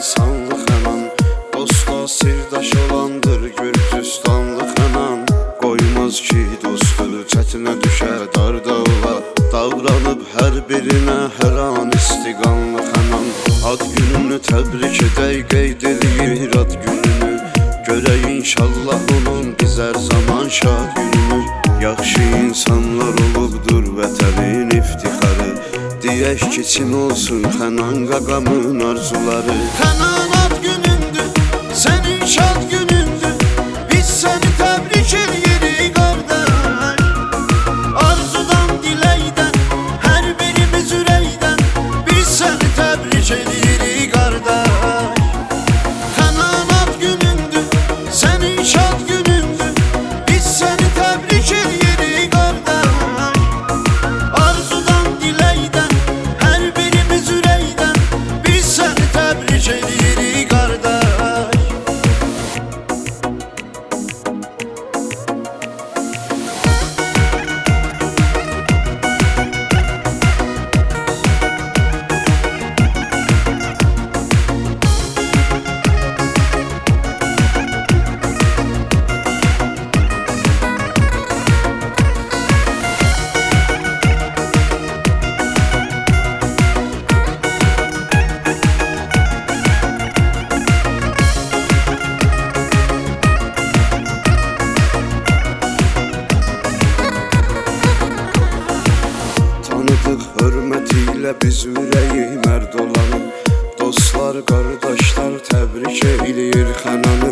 sanlı Xənan. Dostla sirdaş olandır Gürcüstanlı Xənan. Qoymaz ki dostu çətinə düşə darda ola. Davranıb hər birinə hər an istiqanlı Xənan. Ad gününü təbrik edək, qeyd eləyir ad gününü. Görək inşallah onun bizər zaman şad gününü. Yaxşı insanlar olubdur vətənin iftixarı. Deyək ki Çin olsun Xənan qaqamın arzuları. Xənan ad günündür, sənin şad günündür. Biz səni təbrik edirik qardaş. Arzudan, diləkdən, hər birimiz ürəkdən biz səni təbrik edirik qardaş. Xənan ad günündür, sənin şad günündür. Biz səni təbrik edirik qardaş. Arzudan, diləkdən, hər birimiz ürəkdən biz səni təbrik edirik qardaş. Hörmətilə biz ürəyi mərd olanı. Dostlar, qardaşlar təbrik eləyir Xənanı.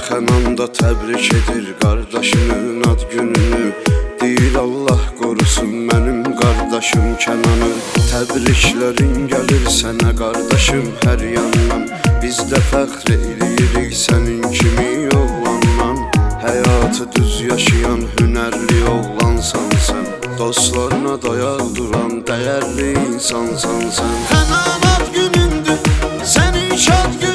Xənan da təbrik edir qardaşının ad gününü. Deyir Allah qorusun mənim qardaşım Kənanı. Təbriklərin gəlir sənə qardaşım hər yandan. Biz də fəxr eləyirik sənin kimi oğlandan. Həyatı düz yaşayan hünərli oğlansan sən. Dostlarına dayaq duran dəyərli insansan sən. Xənan ad günündür, sənin şad günündür.